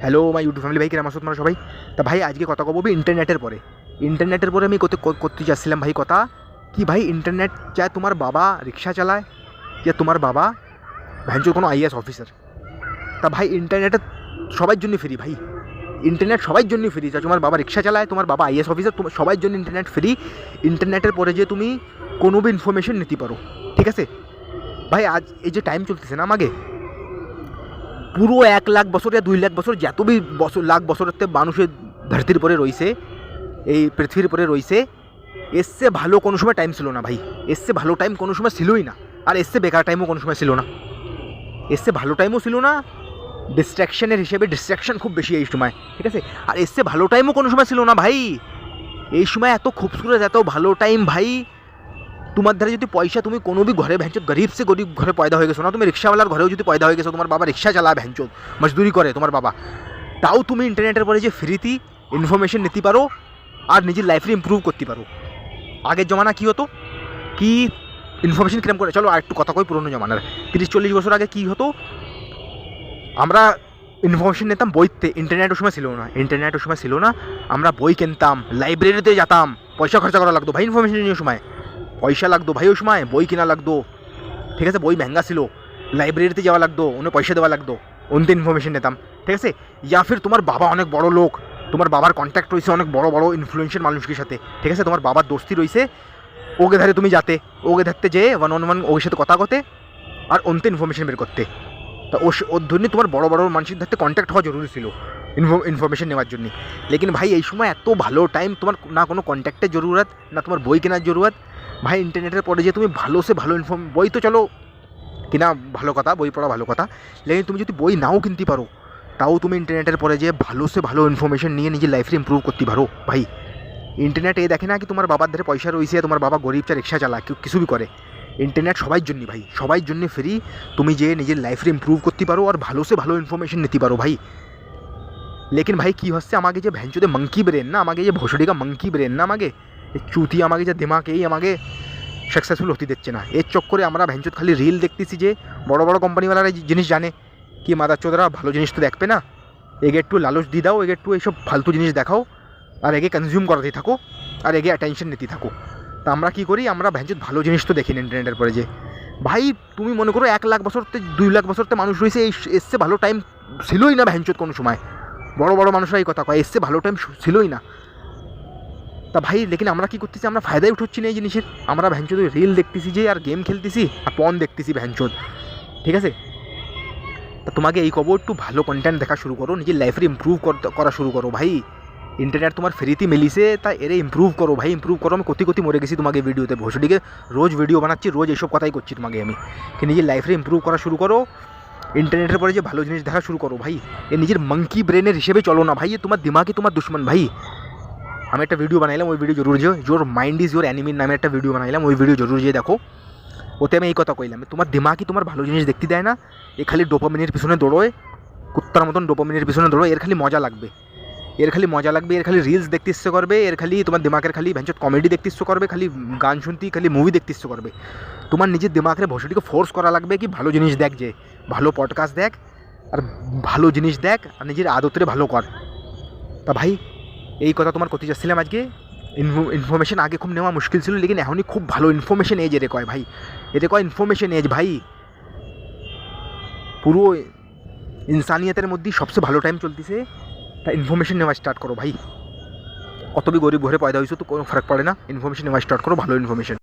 Hello my YouTube family, ভাই কেমন আছো তোমরা সবাই? তা ভাই আজকে কথা কব ইন্টারনেটের পরে আমি করতে যাচ্ছিলাম ভাই কথা কি ভাই, ইন্টারনেট চায় তোমার বাবা রিক্সা চালায়, যে তোমার বাবা ভ্যানচোর কোনো আইএস অফিসার। তা ভাই ইন্টারনেটে সবার জন্য ফ্রি ভাই, ইন্টারনেট সবার জন্য ফ্রি। যা তোমার বাবা রিক্সা চালায়, তোমার বাবা আইএস অফিসার, তোমার সবার জন্য ইন্টারনেট ফ্রি। ইন্টারনেটের পরে যে তুমি কোনো বি ইনফরমেশন নিতে পারো, ঠিক আছে ভাই? আজ এই যে টাইম চলতেছে না আমাকে, পুরো 1 লাখ বছর या 2 লাখ বছর যত বি বছর লাখ বছরের মানুষের ধরতির পরে রয়েছে, এই পৃথিবীর পরে রয়েছে, এসছে ভালো কোনো সময় টাইম ছিল না ভাই। এসছে ভালো টাইম কোনো সময় ছিলই না, আর এসছে বেকার টাইমও কোনো সময় ছিল না। এসছে ভালো টাইমও ছিল না, ডিস্ট্র্যাকশনের হিসেবে ডিস্ট্র্যাকশন খুব বেশি এই সময়, ঠিক আছে? আর এসছে ভালো টাইমও কোনো সময় ছিল না ভাই। এই সময় এত খুবসুরত, এত ভালো টাইম ভাই। তোমার ধারে যদি পয়সা, তুমি কোনো বি ঘরে ভ্যাঞ্চত গরিব সে গরিব ঘরে পয়দা হয়ে গেছো না, তুমি রিক্সাওয়ালার ঘরেও যদি পয়দা হয়ে গেছো, তোমার বাবা রিক্সা চালায় ভ্যাঞ্চত, মজদুরি করে তোমার বাবা, তাও তুমি ইন্টারনেটের পরে যে ফ্রিতে ইনফরমেশন নিতে পারো আর নিজের লাইফে ইম্প্রুভ করতে পারো। আগের জমানা কী হতো, কি ইনফরমেশন কিরম করে, চলো আর একটু কথা কই পুরোনো জমানার। 30-40 বছর আগে কী হতো, আমরা ইনফরমেশন নিতাম বইতে। ইন্টারনেটের সময় ছিল না, আমরা বই কিনতাম, লাইব্রেরিতে যেতাম, পয়সা খরচা করা লাগতো ভাই ইনফরমেশন নেওয়ার সময়। পয়সা লাগতো ভাই ওই সময়, বই কিনা লাগতো, ঠিক আছে? বই महंगा ছিল, লাইব্রেরিতে যাওয়া লাগতো, অন্য পয়সা দেওয়া লাগতো, অন্তে ইনফরমেশন নিতাম, ঠিক আছে? ইয়া ফির তোমার বাবা অনেক বড় লোক, তোমার বাবার কন্ট্যাক্ট রয়েছে অনেক বড় বড় ইনফ্লুয়েন্সিয়াল মানুষের সাথে, ঠিক আছে? তোমার বাবার দোস্তি রয়েছে, ওকে ধারে তুমি যাতে, ওকে ধরতে যেয়ে 1-on-1 ওর সাথে কথা করতে আর অন্তে ইনফরমেশন বের করতে। তা ওর ধরনের তোমার বড় বড় মানুষের ধারতে কন্ট্যাক্ট হওয়া জরুরি ছিল ইনফরমেশন নেওয়ার জন্য। লেকিন ভাই এই সময় এত ভালো টাইম, তোমার না কোনো কন্ট্যাক্টের জরুরত, না তোমার বই কেনার জরুরত ভাই। ইন্টারনেটের পরে যে তুমি ভালো সে ভালো বই তো চলো কিনা ভালো কথা, বই পড়া ভালো কথা, লেকিন তুমি যদি বই নাও কিনতে পারো, তাও তুমি ইন্টারনেটের পরে যে ভালো সে ভালো ইনফরমেশন নিয়ে নিজের লাইফে ইম্প্রুভ করতে পারো ভাই। ইন্টারনেট এই দেখে না কি তোমার বাবার ধারে পয়সা রয়েছে, তোমার বাবা গরিব চা রিক্সা চালা, কেউ কিছু বি করে, ইন্টারনেট সবাই জন্য ভাই, সবাই জন্য ফ্রি। তুমি যে নিজের লাইফে ইম্প্রুভ করতে পারো আর ভালো সে ভালো ইনফরমেশন নিতে পারো ভাই। লেকিন ভাই কী হচ্ছে, আমাকে যে ভ্যাঞ্চুদে মাংকি ব্রেন না, আমাকে যে ভোসড়িকা মাংকি ব্রেন না, আমাকে চুতি, আমাকে যে দিমাগ এই আমাকে সাকসেসফুল হতে দিচ্ছে না। এর চক্করে আমরা ভ্যাঞ্চুদ খালি রিল দেখতেছি, যে বড় বড় কোম্পানিওয়ালারা জিনিস জানে কি মাদার চোদরা ভালো জিনিস তো দেখবে না, এগে একটু লালচ দিয়ে দাও, এগে একটু এইসব ফালতু জিনিস দেখাও, আর এগে কনজিউম করাতে থাকো, আর এগে অ্যাটেনশন নিতে থাকো। তা আমরা কী করি, আমরা ভ্যাঞ্চুদ ভালো জিনিস তো দেখি না ইন্টারনেটের পরে যে ভাই। তুমি মনে করো 1 লাখ বছরতে 2 লাখ বছরতে মানুষ রয়েছে, এই এসছে ভালো টাইম ছিলই না ভ্যাঞ্চুদ কোনো সময়। বড় বড় মানুষরা এই কথা কয়, এসছে ভালো টাইম ছিলই না। তা ভাই লেকিন আমরা কী করতেছি, আমরা ফায়দাই উঠছি না এই জিনিসের। আমরা ভ্যাঞ্চোদ রিল দেখতেছি যে, আর গেম খেলতেছি, আর পন দেখতেছি ভ্যাঞ্চোদ, ঠিক আছে? তা তোমাকে এই খবর, একটু ভালো কন্টেন্ট দেখা শুরু করো, নিজের লাইফে ইম্প্রুভ করা শুরু করো ভাই। ইন্টারনেট তোমার ফ্রিতে মিলিছে, তাই এরে ইম্প্রুভ করো ভাই, ইম্প্রুভ করো। আমি কতি মরে গেছি তোমাকে ভিডিওতে, ভোসডিকে রোজ ভিডিও বানাচ্ছি, রোজ এইসব কথাই করছি তোমাকে আমি, কি নিজের লাইফে ইম্প্রুভ করা শুরু করো। ইন্টারনেটের পরে যে ভালো জিনিস দেখা শুরু করো ভাই। এ নিজের মাংকি ব্রেনের হিসেবে চলো না ভাই, তোমার দিমাগই তোমার দুশ্মন ভাই। আমি একটা ভিডিও বানাইলাম, ওই ভিডিও জরুর যে যোর মাইন্ড ইজ ইউর অ্যানিমির নামে একটা ভিডিও বানাইলাম, ওই ভিডিও জরুর যে দেখো। ওতে আমি এই কথা কইলাম, তোমার দিমাগই তোমার ভালো জিনিস দেখতে দেয় না, এ খালি ডোপামিনের পিছনে দৌড়োয়, কুত্তার মতন ডোপামিনের পিছনে দৌড়োয়। এর খালি মজা লাগবে, এর খালি রিলস দেখতে ইচ্ছে করবে, এর খালি তোমার দিমাগের খালি ভ্যাঞ্চত কমেডি দেখতে ইচ্ছে করবে, খালি গান শুনতে, খালি মুভি দেখতে ইচ্ছে করবে। তোমার নিজের দিমাগের ভসটিকে ফোর্স করা লাগবে কি ভালো জিনিস দেখ, যে ভালো পডকাস্ট দেখ, আর ভালো জিনিস দেখ, আর নিজের আদতের ভালো কর। তা ভাই এই কথা তোমার করতে যাচ্ছিলাম আজকে। ইনফরমেশন আগে খুব নেওয়া মুশকিল ছিল, লেকিন এখনই খুব ভালো ইনফরমেশন এজ এরে কয় ভাই, এতে কয় ইনফরমেশন এজ ভাই। পুরো ইনসানিয়তের মধ্যেই সবচেয়ে ভালো টাইম চলতেছে, তা ইনফরমেশন নেওয়া স্টার্ট করো ভাই। কত বি গরিব ঘরে পয়দা হয়েছো তো কোনো ফরক পড়ে না, ইনফরমেশন নেওয়া স্টার্ট করো, ভালো ইনফরমেশন।